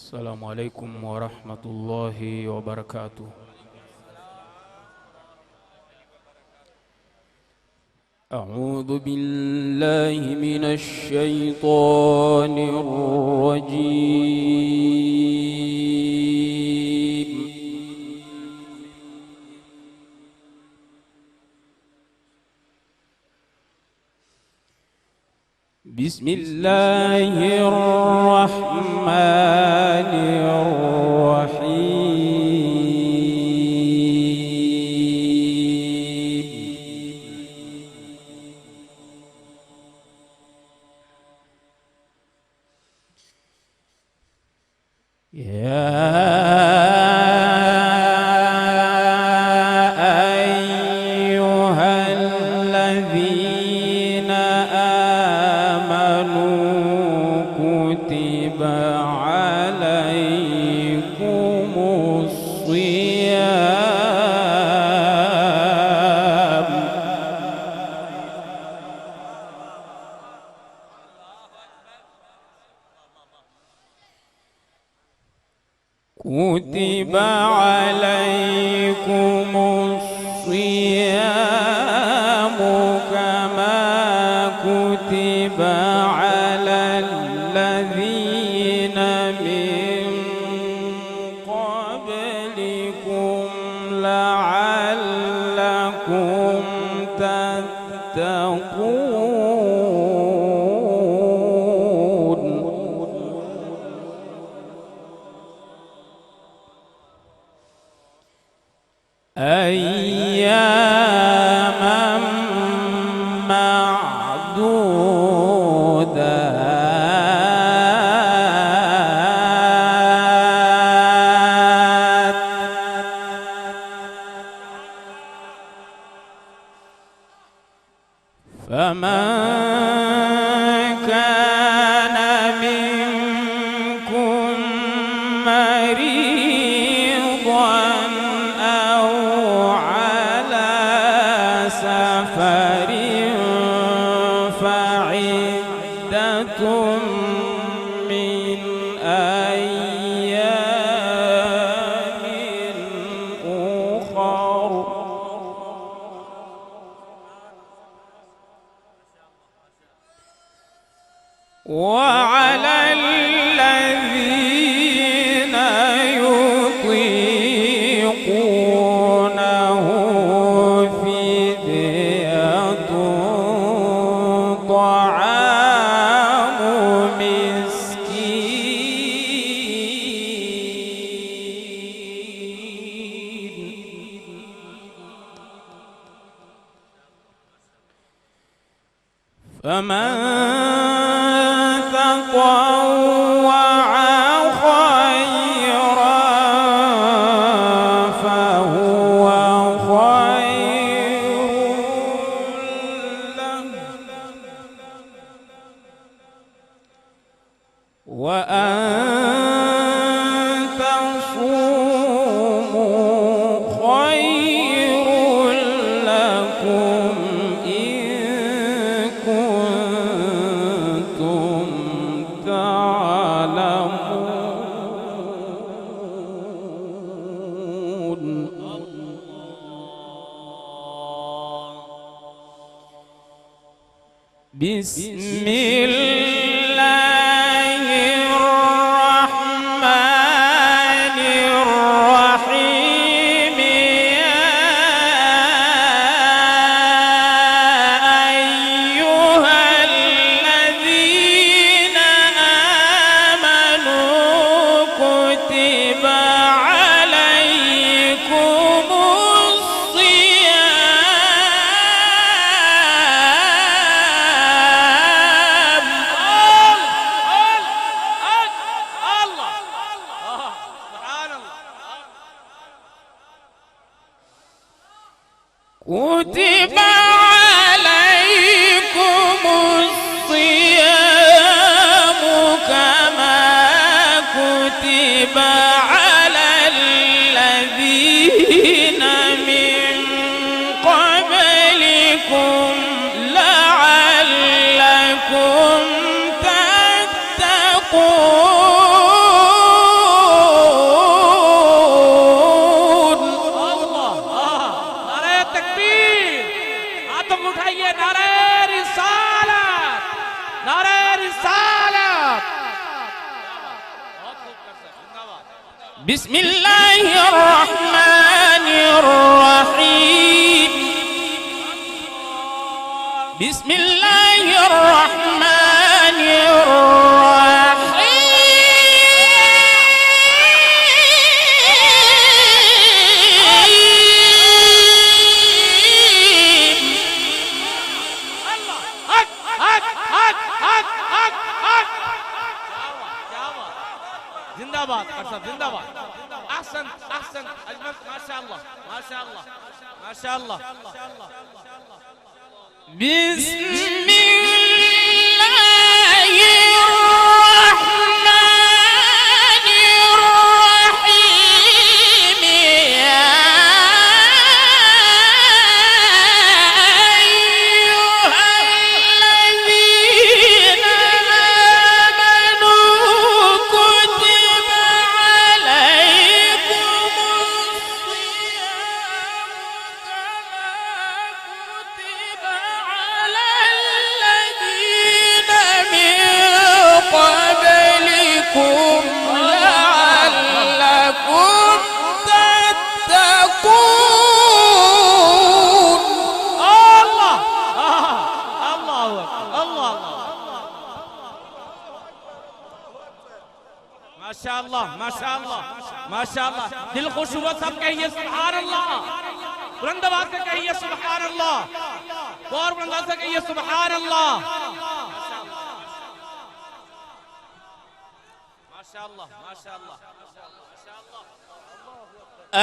السلام عليكم ورحمة الله وبركاته. أعوذ بالله من الشيطان الرجيم. بسم الله الرحمن الرحيم. يا أيها الذين كتب عليكم الصيام كتب عليكم الصيام كما كتب على الذين من قبلكم لعلكم تتقون. أياما معدودات فمن كان منكم مريضا أو على سفر فعدة من أيام أخر. وعلى الذين يطيقونه فدية طعام مسكين فمن تطوع خيرا فهو خير له وأن تصوموا خير لكم إن كنتم تعلمون. بسم الله الرحمن الرحيم. يا أيها الذين آمنوا كتب عليكم الصيام كتب عليكم الصيام كما كتب على الذين من قبلكم لعلكم تتقون. بسم الله الرحمن الرحيم. بسم الله الرحمن الرحيم. زنداباد زنداباد. احسن احسن اجمل ما شاء الله ما شاء الله ما شاء الله. بسم الله الرحمن الرحيم. يا أيها الذين آمنوا كتب عليكم قبلكم لعلكم تتقون. الله الله الله ما شاء الله ما شاء الله ما شاء الله. दिल खुश हुआ सब कहिए सुभान अल्लाह. बुलंद आवाज से कहिए सुभान अल्लाह. और बुलंद आवाज से कहिए सुभान अल्लाह. ما شاء الله ما شاء الله ما شاء الله.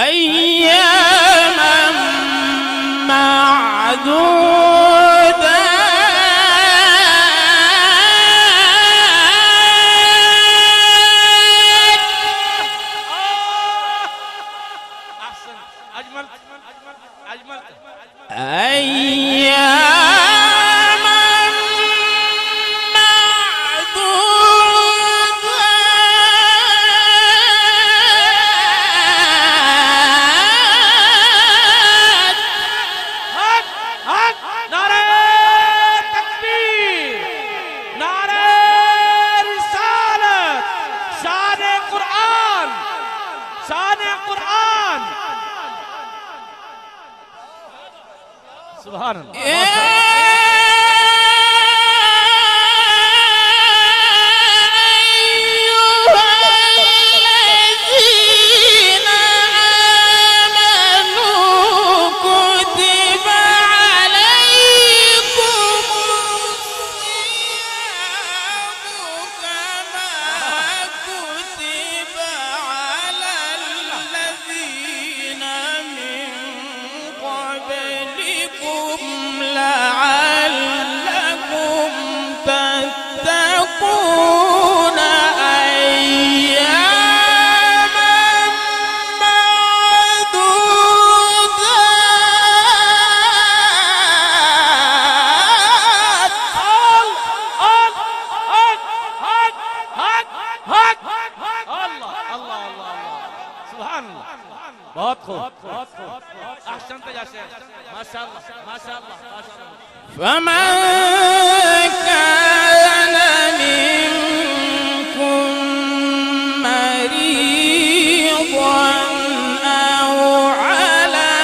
أياما معدودة. احسن اجمل اجمل. أياما سبحان الله. لعلكم تتقون. أياما معدودات. الله الله الله سبحان الله. बहुत खूब احسنت يا شيخ ما شاء الله ما شاء الله ما شاء الله. فمن كان منكم مريضا أو على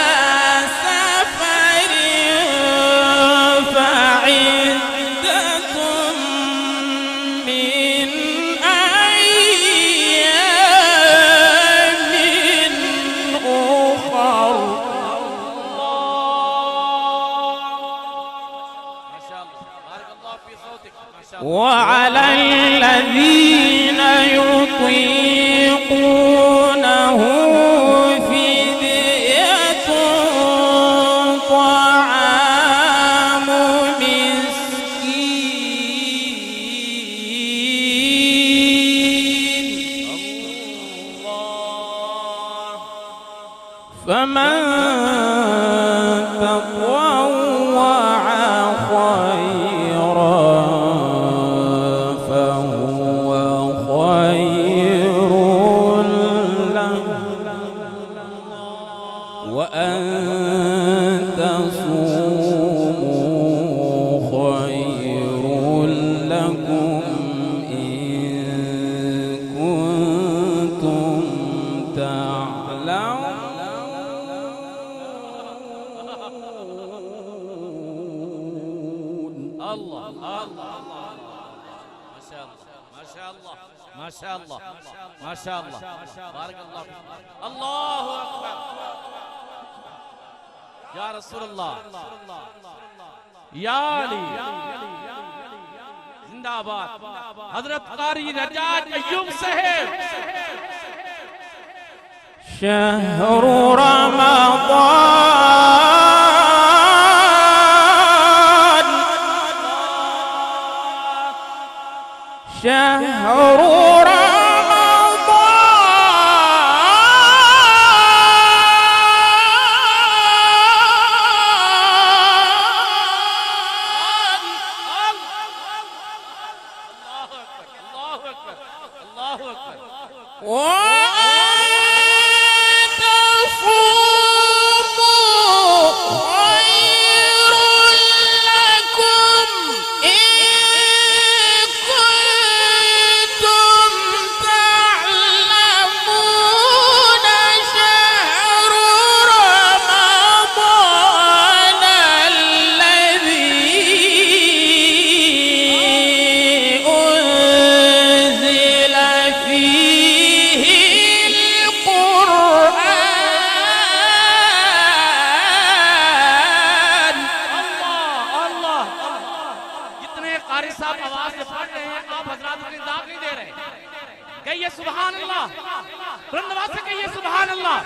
سفر فعدة من أيام أخر. وعلى الذين يطيقونه فدية طعام مسكين. فمن تطوع خيرا فهو خير له. وأن تصوموا خير لكم إن كنتم ما شاء الله ما شاء الله بارك الله فيك الله أكبر يا رسول الله या अली जिंदाबाद हजरत कारी नजात अय्यूब साहब شهر رمضان شهر कहिए सुभान अल्लाह बुलंदवाज से कहिए सुभान अल्लाह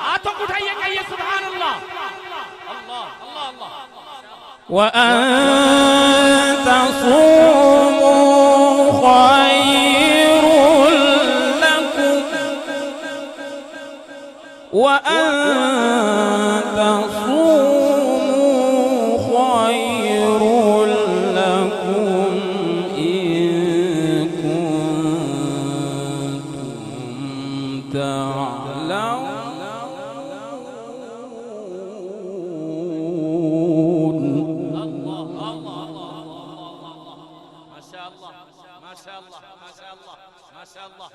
हाथों को उठाइए कहिए सुभान अल्लाह अल्लाह अल्लाह अल्लाह وأن تصوموا خير لكم وأن تصوموا خير لكم إن كنتم تعلمون ما شاء الله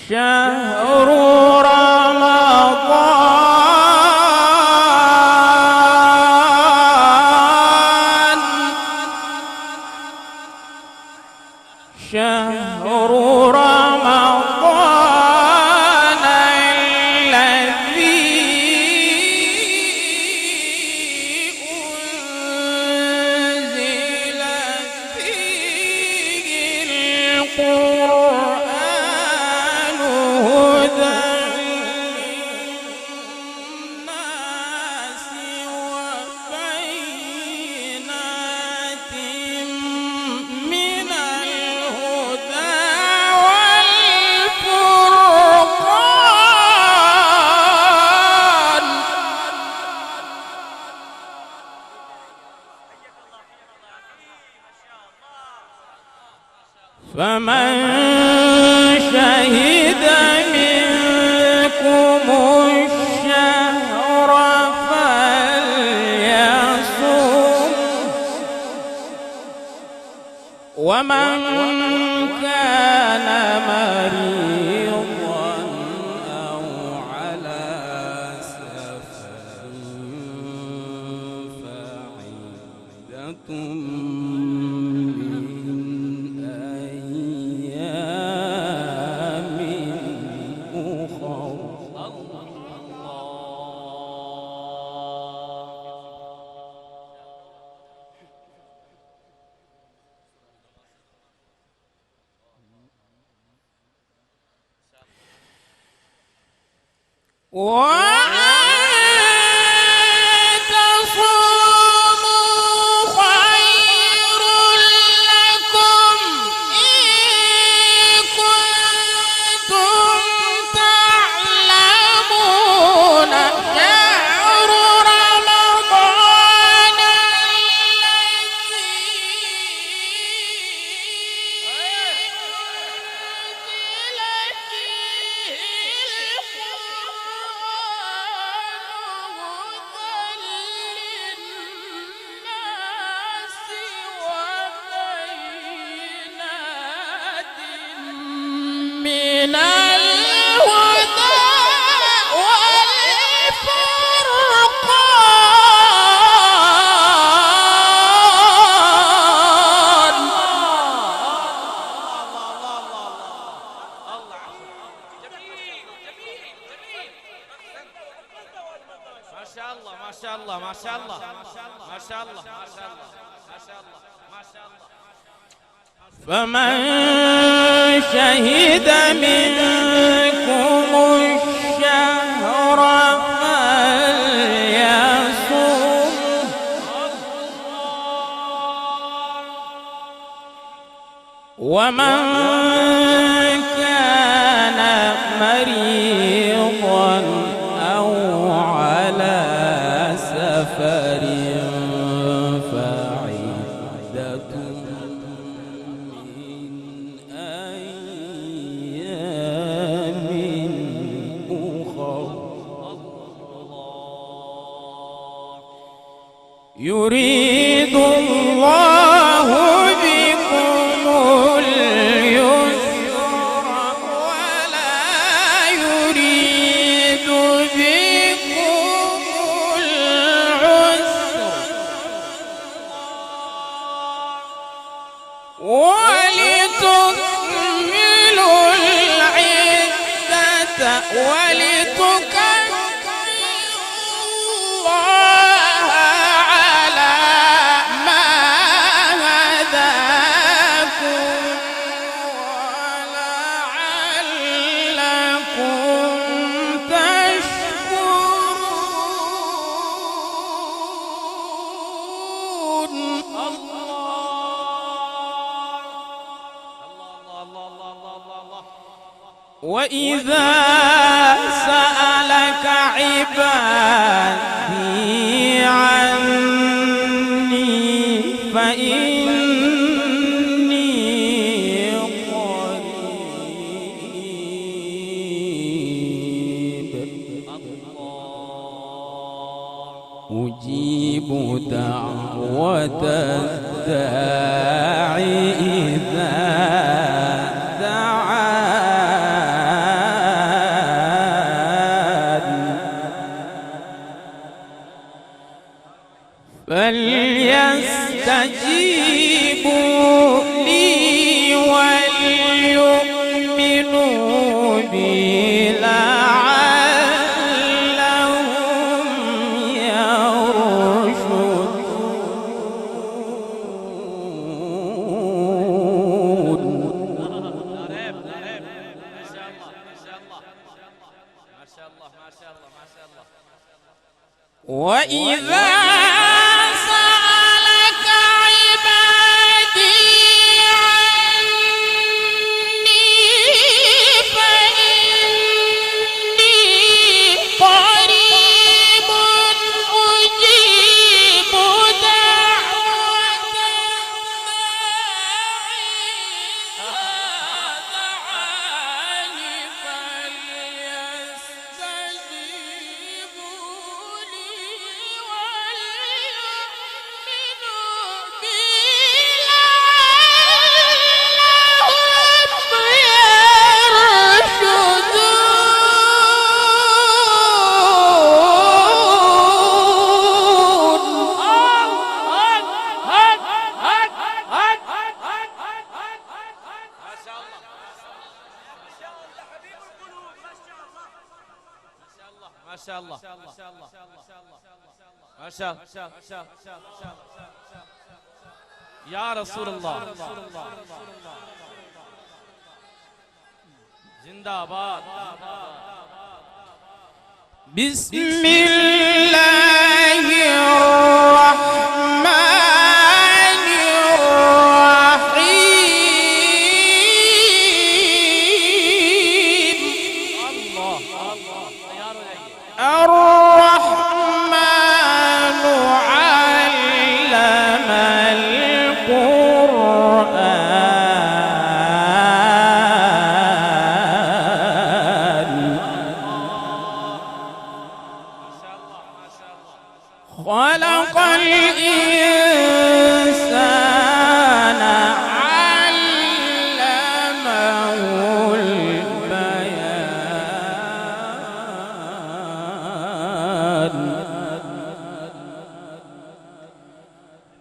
شهر رمضان شهر رمضان الذي أنزل فيه القرآن فمن شهد منكم الشهر فليصم ومن كان مريضا أو على سفر فعدة فمن شهد منكم الشهر فليصم ومن كان مريضا أو على سفر فعدة من أيام أخر يريد الله بكم اليسر ولا يريد بكم العسر ولتكملوا العدة ولتكبروا الله على ما هداكم ولعلكم تشكرون. وإذا سألك عبادي عني فإني قريب أجيب دعوة الداعي إذا فليستجيبوا لي وليؤمنوا بي لعلهم يرشدون. وإذا سألك عبادي عني فإني قريب أجيب دعوة دعاني فليستجيبوا لي ما شاء الله ما شاء الله يا رسول الله जिंदाबाद بسم الله الرحمن الرحيم الله الله الرحمن علم القرآن خلق الإنسان علمه البيان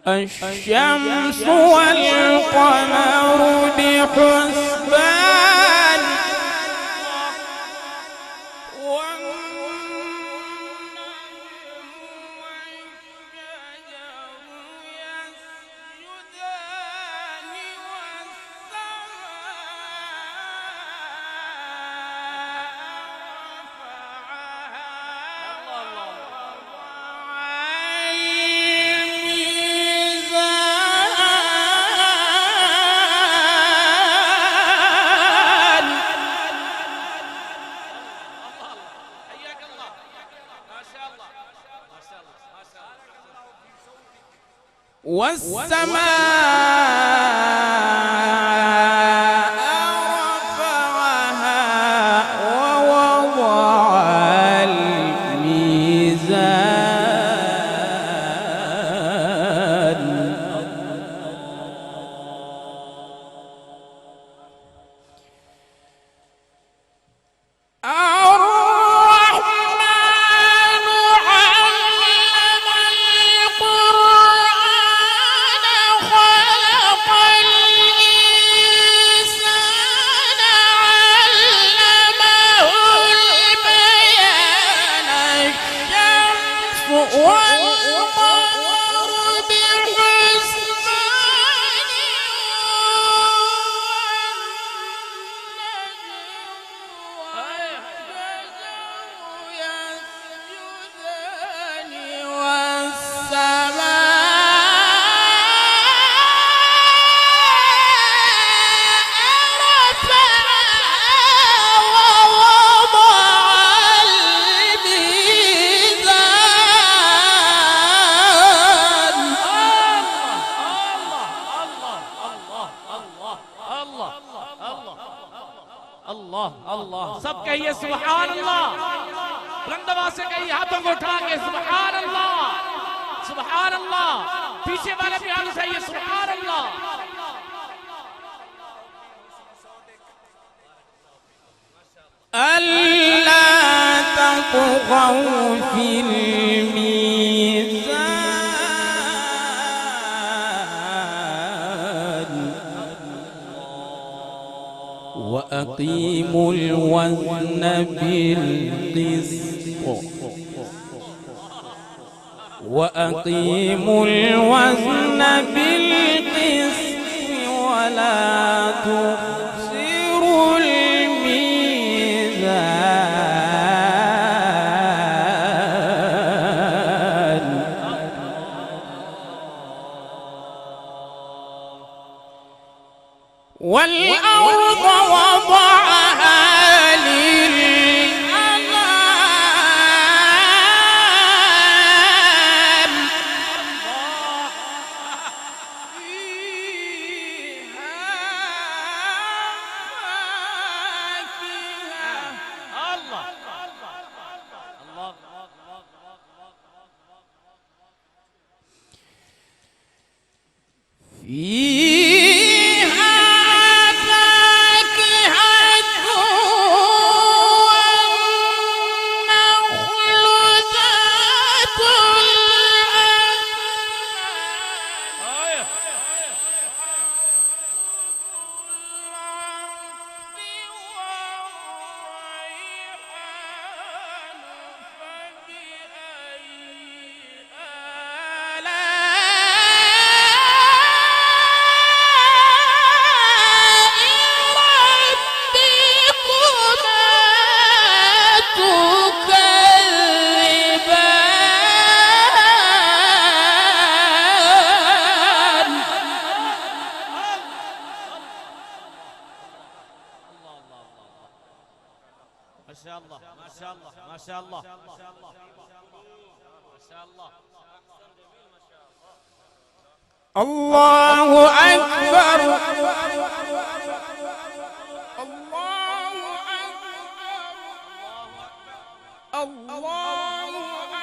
الشمس والقمر بحسبان والسماء رفعها ووضع الميزان الرحمن علم القرآن خلق الإنسان علمه البيان الشمس والقمر بحسبان अल्लाह अल्लाह सब कहिए सुभान अल्लाह बुलंद आवाज से कहिए हाथों को उठा के सुभान अल्लाह पीछे वाले भी हाथ उठाइए सुभान अल्लाह ألا تطغوا في الميزان وأقيموا الوزن بالقسط وأقيموا الوزن بالقسط ولا تخسروا الميزان والأرض وضعها للأنام فيها فاكهة الله الله فيها فاكهة شاء الله ما شاء الله ما شاء الله ما شاء الله. الله أكبر الله أكبر الله أكبر.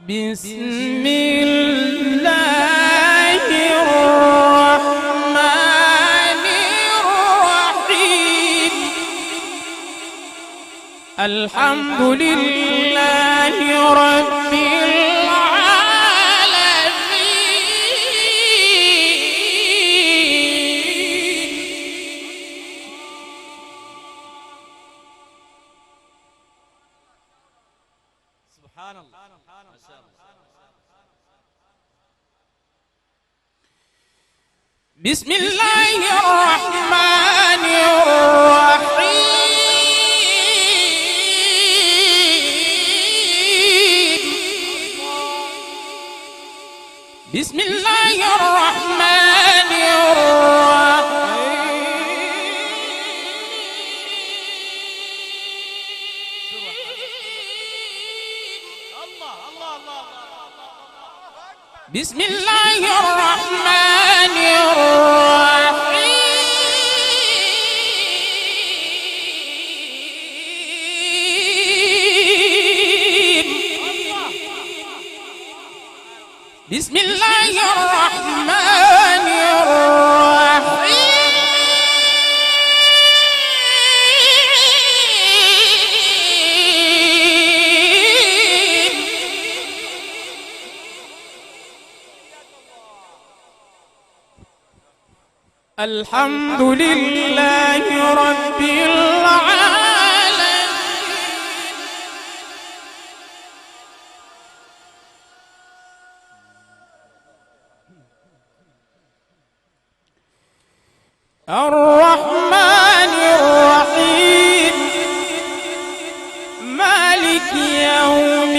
بسم الله الرحمن الرحيم. الحمد لله رب سبحان الله ما شاء الله. بسم الله الرحمن الرحيم. بسم الله الرحمن الرحيم. الله الله الله. بسم الله الرحمن الرحيم. بسم الله الرحمن الرحيم. الحمد لله رب العالمين. الرحمن الرحيم. مالك يوم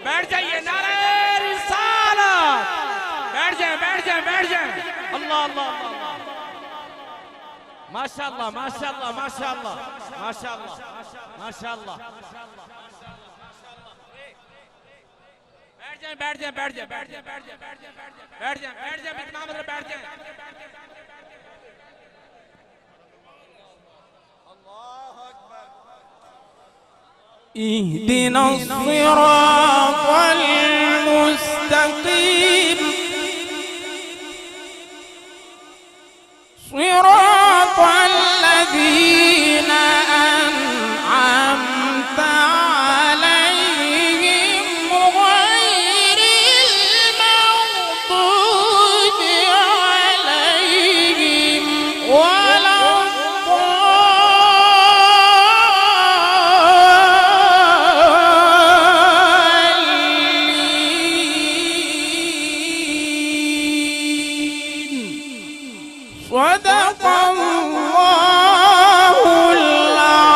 बैठ जाइए, नारे रिसालत। बैठ जाए बैठ जाए बैठ जाए। अल्लाह अल्लाह माशाअल्लाह माशाअल्लाह माशाअल्लाह माशाअल्लाह माशाअल्लाह। बैठ जाए बैठ जाए बैठ जाए बैठ जाए बैठ जाए बैठ जाए बैठ जाए बैठ जाए इतना मतलब बैठ जाए। اهدنا الصراط المستقيم صراط الذين أنعمت عليهم غير المغضوب عليهم ولا صدق الله العظيم.